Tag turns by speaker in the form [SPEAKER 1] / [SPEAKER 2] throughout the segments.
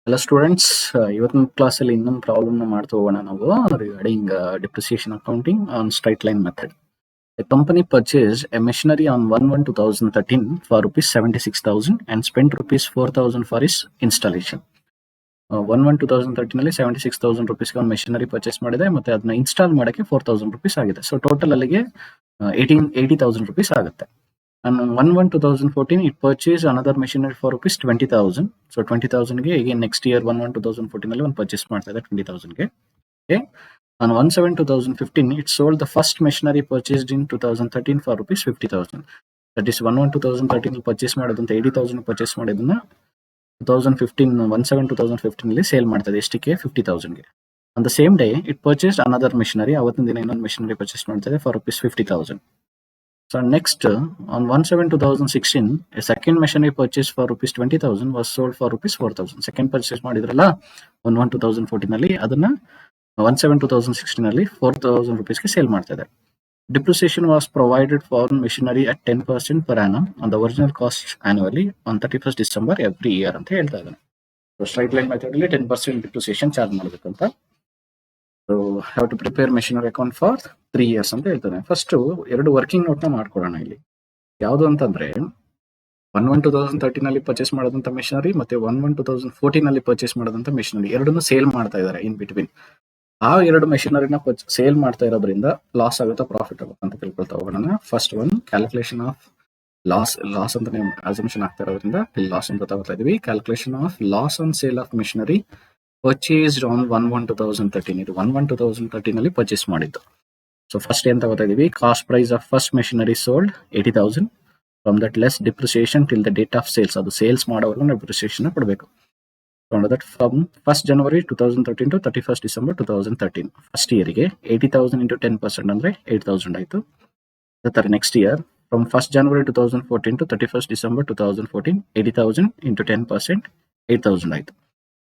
[SPEAKER 1] Hello students, ಇವತ್ತಿನ ಕ್ಲಾಸಲ್ಲಿ ಇನ್ನೊಂದು ಪ್ರಾಬ್ಲಮ್ನ ಮಾಡ್ತಾ ಹೋಗೋಣ ನಾವು regarding depreciation accounting on straight line method. A company purchased a machinery on 1/1/2013 for rupees 76,000 and spent rupees 4,000 for its installation. 1/1/2013 ಅಲ್ಲಿ 76,000 rupeesಗೆ ಒಂದು ಮೆಷಿನರಿ ಪರ್ಚೇಸ್ ಮಾಡಿದೆ ಮತ್ತೆ ಅದನ್ನ ಇನ್ಸ್ಟಾಲ್ ಮಾಡೋಕ್ಕೆ 4,000 rupees ಆಗಿದೆ. ಸೊ ಟೋಟಲ್ ಅಲ್ಲಿಗೆ 80,000 rupees ಆಗುತ್ತೆ. And on 1/1/2014, it purchased another machinery for rupees 20,000. So 20,000 ಗೆ again next year 1/1/2014 ಅಲ್ಲಿ ಒಂದು purchase ಮಾಡ್ತಾ ಇದೆ 20,000 ಗೆ. Okay. On 1/7/2015, it sold the first machinery purchased in 2013 for rupees 50,000. That is 1/1/2013 purchase ಮಾಡೋದಂತ 80,000 purchase ಮಾಡಿದ್ದನ್ನ 2015 1/7/2015 ಅಲ್ಲಿ ಸೇಲ್ ಮಾಡ್ತಾ ಇದೆ ಎಷ್ಟಕ್ಕೆ 50,000 ಗೆ. On the same day, it purchased another machinery. ಅವತ್ತಿನ ದಿನ ಇನ್ನೊಂದು machinery purchase ಮಾಡ್ತಾ ಇದೆ for rupees 50,000. So next, on 1/7/2016, a second machinery purchase for rupees 20,000 was sold for rupees 4,000. Second purchase ಮಾಡಿದ್ರಲ್ಲ 1/1/2014 ಅಲ್ಲಿ ಅದನ್ನ 1/7/2016 ಅಲ್ಲಿ 4,000 rupees ಗೆ ಸೇಲ್ ಮಾಡ್ತಾ ಇದೆ. Depreciation was provided for machinery at 10% per annum on the original cost annually on 31st December every year ಅಂತ ಹೇಳ್ತಾ ಇದ್ದಾನೆ. So straight line method ಅಲ್ಲಿ 10% depreciation ಚಾರ್ಜ್ ಮಾಡಬೇಕಂತ. So have to prepare machinery account for 3 years ಅಂತ ಹೇಳ್ತಾನೆ. First ಎರಡು working note ನ ಮಾಡ್ಕೊಳ್ಳೋಣ ಇಲ್ಲಿ. ಯಾವುದು ಅಂತಂದ್ರೆ 1/1/2013 ಅಲ್ಲಿ ಪರ್ಚೇಸ್ ಮಾಡೋದಂತ ಮೆಷಿನರಿ ಮತ್ತೆ 1/1/2014 ಅಲ್ಲಿ ಪರ್ಚೇಸ್ ಮಾಡೋದಂತ ಮೆಷಿನರಿ ಎರಡನ್ನು ಸೇಲ್ ಮಾಡ್ತಾ ಇದ್ದಾರೆ ಇನ್ ಬಿಟ್ವೀನ್. ಆ ಎರಡು ಮೆಷಿನರಿನ ಸೇಲ್ ಮಾಡ್ತಾ ಇರೋದ್ರಿಂದ ಲಾಸ್ ಆಗುತ್ತಾ ಪ್ರಾಫಿಟ್ ಆಗುತ್ತಾ ಅಂತ ತಿಳ್ಕೊಳ್ತಾ ಹೋಗೋಣ. First one calculation of loss ಅಂತ ಅಸಂಪ್ಷನ್ ಆಗ್ತಾ ಇರೋದ್ರಿಂದ ಲಾಸ್ ಅಂತ ತಗೋತಾ ಇದೀವಿ. Calculation of loss on sale of machinery purchased on 1/1/2013. ಇದು 1/1/2013 ಅಲ್ಲಿ ಪರ್ಚೇಸ್ ಮಾಡಿದ್ದು. ಸೊ ಫಸ್ಟ್ ಏನ್ ತಗೋತಾ ಇದೀವಿ, cost price of first machinery sold 80,000. From that less depreciation till the date of sales. ಅದು ಸೇಲ್ಸ್ ಮಾಡೋವರೆಗೂ ಡಿಪ್ರಿಸಿಯೇಷನ್ ಕೊಡಬೇಕು. ದಟ್ ಫ್ರಮ್ 1st January 2013 to 31st December 2013 first ಇಯರ್ಗೆ 80,000 into 10% ಅಂದ್ರೆ 8,000 ಆಯ್ತು. ಅದೇ ತರ next year from 1st January 2014 to 31st December 2014 80,000 into 10% 8,000 ಆಯ್ತು.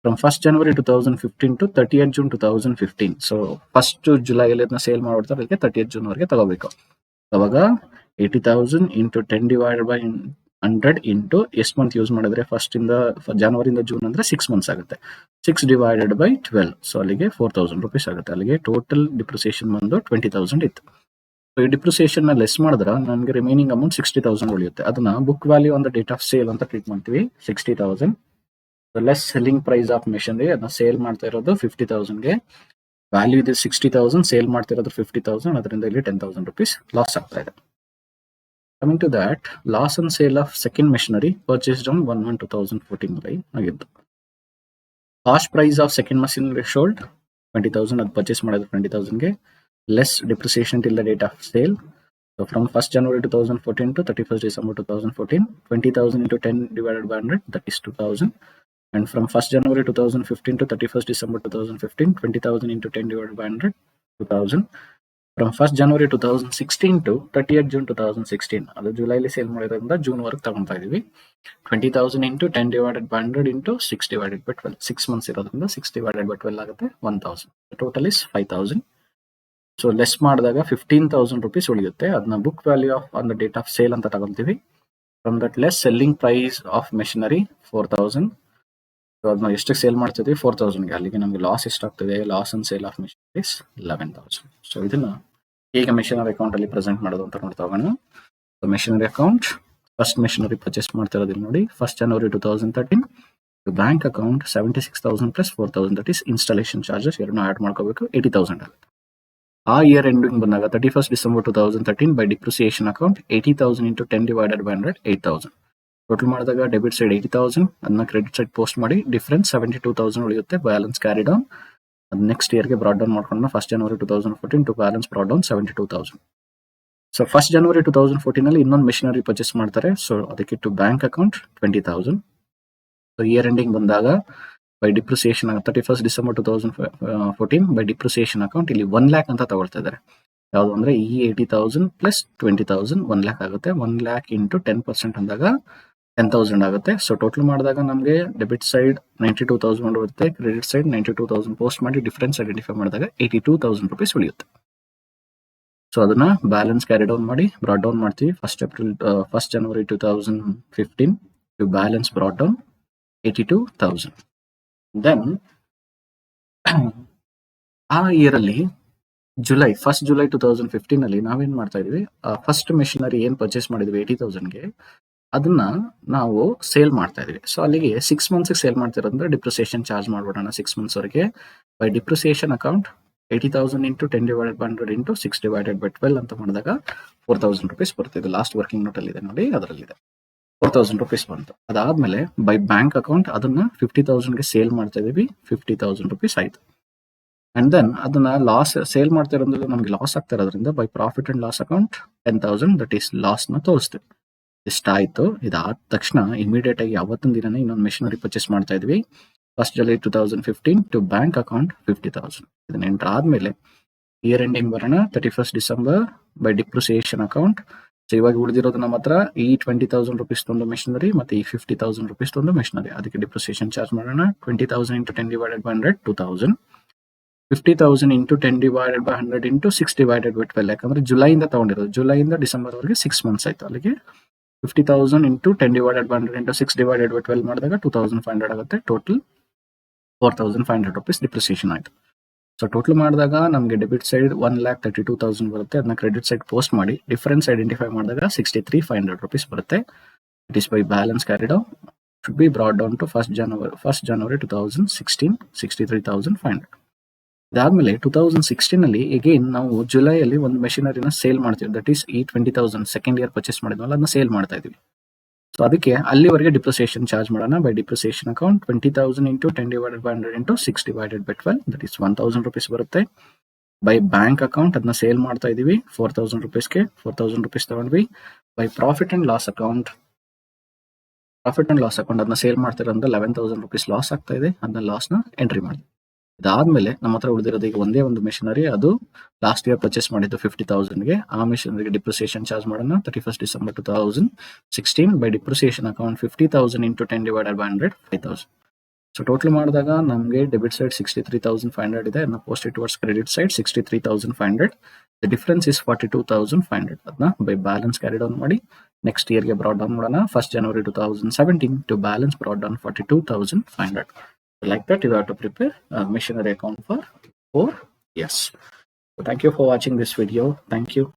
[SPEAKER 1] From 1st January 2015 to 30th June 2015. So first July ಅಲ್ಲಿ ಅದನ್ನ ಸೇಲ್ ಮಾಡ್ಬಿಡ್ತಾರೆ, ಅದಕ್ಕೆ 30th June ವರೆಗೆ ತಗೋಬೇಕು. ಅವಾಗ 80,000 into 10 divided by 100 into ಎಷ್ಟು ಮಂತ್ ಯೂಸ್ ಮಾಡಿದ್ರೆ ಫಸ್ಟ್ ಇಂದ ಜನವರಿಂದ ಜೂನ್ ಅಂದ್ರೆ 6 ಮಂತ್ಸ್ ಆಗುತ್ತೆ. 6 divided by 12. ಸೊ ಅಲ್ಲಿಗೆ 4,000 rupees ಆಗುತ್ತೆ. ಅಲ್ಲಿಗೆ ಟೋಟಲ್ ಡಿಪ್ರಿಸಿಯೇಷನ್ ಬಂದು 20,000 ಇತ್ತು. ಸೊ ಈ ಡಿಪ್ರಿಸಿಯೇಷನ್ ನ ಲೆಸ್ ಮಾಡಿದ್ರೆ ನಮಗೆ ರಿಮೈನಿಂಗ್ ಅಮೌಂಟ್ 60,000 ಉಳಿಯುತ್ತೆ. ಅದನ್ನ book value on the date of sale ಅಂತ ಟ್ರೀಟ್ ಮಾಡ್ತೀವಿ. 60,000 less selling price of machinery, ಅದನ್ನ ಸೇಲ್ ಮಾಡ್ತಾ ಇರೋದು 50,000 ಗೆ. ವ್ಯಾಲ್ಯೂ ಇದೆ 60,000, ಸೇಲ್ ಮಾಡ್ತಿರೋದು 50,000. ಅದರಿಂದ ಇಲ್ಲಿ 10,000 rupees ಲಾಸ್ ಆಗ್ತಾ ಇದೆ. Coming to that, loss on sale of second machinery purchased on 1/1/2014 ಆಗಿದ್ದು. Cost price of second machinery sold 20,000, ಅದು ಪರ್ಚೇಸ್ ಮಾಡಿದ್ರು 20,000 ಗೆ. Less depreciation till the date of sale. So from 1st January 2014 to 31st December 2014, 20,000 into 10 divided by 100, that is 2,000. And from 1st January 2015 to 31st December 2015, 20,000 into 10 divided by 100, 2,000. From 1st January 2016 to 30th June 2016, ಅದು ಜುಲೈಲಿ sale ಮಾಡಿರೋದ್ರಿಂದ June ವರೆಗೆ ತಗೊಂತಾ ಇದೀವಿ. 20,000 into 10 divided by 100 into 6 divided by 12. 6 months ಇರೋದ್ರಿಂದ 6 divided by 12 ಆಗುತ್ತೆ 1,000. The total is 5,000. So less ಮಾಡಿದಾಗ 15,000 rupees ಉಳಿಯುತ್ತೆ. ಅದನ್ನ book value of on the date of sale ಅಂತ ತಗೊಂತೀವಿ. From that less selling price of machinery 4,000. So ಅದನ್ನ ಎಷ್ಟಕ್ಕೆ sale ಮಾಡ್ತಿದ್ವಿ 4,000 ಗೆ. ಅಲ್ಲಿಗೆ ನಮಗೆ ಲಾಸ್ ಎಷ್ಟಾಗ್ತದೆ, loss on sale of machinery 11,000. So ಇದನ್ನ ಹೇಗೆ ಮೆಷಿನರಿ ಅಕೌಂಟ್ ಅಲ್ಲಿ ಪ್ರೆಸೆಂಟ್ ಮಾಡೋದು ಅಂತ ನೋಡ್ತಾ ಹೋಗೋಣ. Machinery account, first machinery purchase ಮಾಡ್ತಾ ಇರೋದಿಲ್ಲ ನೋಡಿ. 1st January 2013 bank account 76,000 plus 4,000, that is installation charges ಎರಡನ್ನೂ ಆಡ್ ಮಾಡ್ಕೋಬೇಕು, 80,000 ಆಗುತ್ತೆ. ಆ ಇಯರ್ ಎಂಡಿಂಗ್ ಬಂದಾಗ 31st December 2013 by depreciation account 80,000 into 10 divided by 100, 8,000. Total ಮಾಡಿದಾಗ ಡೆಬಿಟ್ ಸೈಡ್ 80,000, ಅದನ್ನ ಕ್ರೆಡಿಟ್ ಸೈಡ್ ಪೋಸ್ಟ್ ಮಾಡಿ ಡಿಫರೆನ್ಸ್ 72,000 ಉಳಿಯುತ್ತೆ. Balance carry down. ಅದು ನೆಕ್ಸ್ಟ್ ಇಯರ್ಗೆ ಬ್ರಾಡ್ ಡೌನ್ ಮಾಡ್ಕೊಂಡು 1st January 2014 to balance brought down 72,000. So 1st January 2014 ಅಲ್ಲಿ ಇನ್ನೊಂದು ಮೆಷಿನರಿ ಪರ್ಚೇಸ್ ಮಾಡ್ತಾರೆ. ಸೊ ಅದಕ್ಕೆ to bank account 20,000. So year ending ಬಂದಾಗ by depreciation 31st December 2014 by depreciation account ಇಲ್ಲಿ 1 lakh ಅಂತ ತಗೊಳ್ತಾ ಇದ್ದಾರೆ. ಯಾವುದು ಅಂದ್ರೆ ಈ 80,000 ಪ್ಲಸ್ 20,000 1 lakh ಆಗುತ್ತೆ. 1 lakh into 10% ಅಂದಾಗ 10,000 ಆಗುತ್ತೆ. ಸೊ ಟೋಟಲ್ ಮಾಡಿದಾಗ ನಮಗೆ ಡೆಬಿಟ್ ಸೈಡ್ 92,000 ಬರುತ್ತೆ, ಕ್ರೆಡಿಟ್ ಸೈಡ್ 92,000 ಪೋಸ್ಟ್ ಮಾಡಿ ಡಿಫರೆನ್ಸ್ ಐಡೆಂಟಿಫೈ ಮಾಡಿದಾಗ 82,000 rupees ಉಳಿಯುತ್ತೆ. ಸೊ ಅದನ್ನ ಬ್ಯಾಲೆನ್ಸ್ ಕ್ಯಾರಿ ಡೌನ್ ಮಾಡಿ ಬ್ರಾಡ್ ಡೌನ್ ಮಾಡ್ತೀವಿ. 1st January 2015 to balance brought down 82,000. Then ಆ ಇಯರ್ ಅಲ್ಲಿ ಫಸ್ಟ್ ಜುಲೈ 2015 ಅಲ್ಲಿ ನಾವೇನ್ ಮಾಡ್ತಾ ಇದೀವಿ, ಫಸ್ಟ್ ಮೆಷಿನರಿ ಏನ್ ಪರ್ಚೇಸ್ ಮಾಡಿದ್ವಿ 80,000ಗೆ, ಅದನ್ನ ನಾವು ಸೇಲ್ ಮಾಡ್ತಾ ಇದೀವಿ. ಸೊ ಅಲ್ಲಿಗೆ 6 ಮಂತ್ಸ್ ಸೇಲ್ ಮಾಡ್ತಿರೋದ್ರೆ ಡಿಪ್ರಿಸಿಯೇಷನ್ ಚಾರ್ಜ್ ಮಾಡ್ಬಿಡೋಣ 6 ಮಂತ್ಸ್ ವರೆಗೆ. By depreciation account 80,000 into 10/100 into 6/12 ಅಂತ ಮಾಡಿದಾಗ 4,000 rupees ಬರುತ್ತೆ. ಲಾಸ್ಟ್ ವರ್ಕಿಂಗ್ ನೋಟ್ ಅಲ್ಲಿ ಇದೆ ನೋಡಿ, ಅದರಲ್ಲಿದೆ 4,000 rupees ಬಂತು. ಅದಾದ್ಮೇಲೆ ಬೈ ಬ್ಯಾಂಕ್ ಅಕೌಂಟ್ ಅದನ್ನ 50,000ಗೆ ಸೇಲ್ ಮಾಡ್ತಾ ಇದೀವಿ, 50,000 rupees ಆಯ್ತು. ಅಂಡ್ ದೆನ್ ಅದನ್ನ ಸೇಲ್ ಮಾಡ್ತಾ ಇರೋದ್ರಿಂದ ನಮ್ಗೆ ಲಾಸ್ ಆಗ್ತಾ ಇರೋದ್ರಿಂದ by profit and loss account 10,000 that is loss ನ ತೋರಿಸ್ತೀವಿ. ಇಷ್ಟಾಯ್ತು. ಇದಾದ ತಕ್ಷಣ ಇಮಿಡಿಯೇಟ್ ಆಗಿ ಅವತ್ತಿನ ದಿನನೇ ಇನ್ನೊಂದು ಮೆಷಿನರಿ ಪರ್ಚೇಸ್ ಮಾಡ್ತಾ ಇದ್ವಿ. First July 2015 to bank account 50,000. ಇದನ್ನ ಎಂಟರ್ ಆದ್ಮೇಲೆ ಇಯರ್ ಎಂಡಿಂಗ್ ಬರೋಣ 31st December by depreciation account. So ಇವಾಗ ಉಳಿದಿರೋದು ನಮ್ಮ ಹತ್ರ ಈ 20,000 rupees ಒಂದು ಮೆಷಿನರಿ ಮತ್ತೆ ಈ 50,000 rupees ಒಂದು ಮೆಷಿನರಿ. ಅದಕ್ಕೆ ಡಿಪ್ರಿಸಿಯೇಷನ್ ಚಾರ್ಜ್ ಮಾಡೋಣ 20,000 ಇಂಟು 10/100 2,000, 50,000 ಇಂಟು 10/100 ಇಂಟು 6/12. ಯಾಕಂದ್ರೆ ಜುಲೈಯಿಂದ ತಗೊಂಡಿರೋದು, ಜುಲೈಯಿಂದ ಡಿಸೆಂಬರ್ ವರೆಗೆ 6 ಮಂತ್ಸ್ ಆಯ್ತು. ಅಲ್ಲಿಗೆ 50,000 ಇಂಟು 10/100 ಇಂಟು 6/12 ಮಾಡಿದಾಗ 2,500 ಆಗುತ್ತೆ. ಟೋಟಲ್ 4,500 rupees ಡಿಪ್ರಿಸಿಯೇಷನ್ ಆಯ್ತು. ಸೊ ಟೋಟಲ್ ಮಾಡಿದಾಗ ನಮಗೆ ಡೆಬಿಟ್ ಸೈಡ್ 1,32,000 ಬರುತ್ತೆ. ಅದನ್ನ ಕ್ರೆಡಿಟ್ ಸೈಡ್ ಪೋಸ್ಟ್ ಮಾಡಿ ಡಿಫರೆನ್ಸ್ ಐಡೆಂಟಿಫೈ ಮಾಡಿದಾಗ 63,500 rupees ಬರುತ್ತೆ. It is by balance carried out should be brought down to 1st January 2016 63,500. ಇದಾದ್ಮೇಲೆ 2016 ಅಲ್ಲಿ ಅಗೇನ್ ನಾವು ಜುಲೈ ಅಲ್ಲಿ ಒಂದು ಮೆಷಿನರಿನ ಸೇಲ್ ಮಾಡ್ತೀವಿ. ದಟ್ ಈಸ್ ಈ 20,000 ಸೆಕೆಂಡ್ ಇಯರ್ ಪರ್ಚೇಸ್ ಮಾಡಿದ್ವಲ್ಲ ಅದನ್ನ ಸೇಲ್ ಮಾಡ್ತಾ ಇದೀವಿ. ಸೊ ಅದಕ್ಕೆ ಅಲ್ಲಿವರೆಗೆ ಡಿಪ್ರಿಸಿಯೇಷನ್ ಚಾರ್ಜ್ ಮಾಡೋಣ by depreciation account 20,000 into 10/100 into 6/12 that is 1,000 rupees ಬರುತ್ತೆ. ಬೈ ಬ್ಯಾಂಕ್ ಅಕೌಂಟ್ ಅದನ್ನ ಸೇಲ್ ಮಾಡ್ತಾ ಇದೀವಿ 4,000 rupeesಗೆ, 4,000 rupees ತಗೊಂಡ್ವಿ. By profit and loss account ಅದನ್ನ ಸೇಲ್ ಮಾಡ್ತಿರೋದ್ರಿಂದ 11,000 rupees ಲಾಸ್ ಆಗ್ತಾ ಇದೆ. ಅದನ್ನ ಲಾಸ್ ನ ಎಂಟ್ರಿ ಮಾಡಿ. ಇದಾದ್ಮೇಲೆ ನಮ್ಮ ಹತ್ರ ಉಳಿದಿರೋದು ಈಗ ಒಂದೇ ಒಂದು ಮೆಷಿನರಿ, ಅದು ಲಾಸ್ಟ್ ಇಯರ್ ಪರ್ಚೇಸ್ ಮಾಡಿದ್ದು 50,000ಗೆ. ಆ ಮೆಷಿನರಿಗೆ ಡಿಪ್ರಿಸಿಯೇಷನ್ ಚಾರ್ಜ್ ಮಾಡೋಣ 31st December 2016 by depreciation account 50,000 into 10/100 5,000. So total ಮಾಡಿದಾಗ ನಮಗೆ ಡೆಬಿಟ್ ಸೈಡ್ 63,500 ಇದೆ. ಅದನ್ನ post towards credit side 63,500. The difference is 42,500. ಅದನ್ನ ಬೈ ಬ್ಯಾಲೆನ್ಸ್ ಕ್ಯಾರಿ ಡೌನ್ ಮಾಡಿ ನೆಕ್ಸ್ಟ್ ಇಯರ್ಗೆ ಬ್ರಾಟ್ ಡೌನ್ ಮಾಡೋಣ 1st January 2017 to balance brought down 42,500. Like that, you have to prepare a machinery account for 4 years. So thank you for watching this video. Thank you.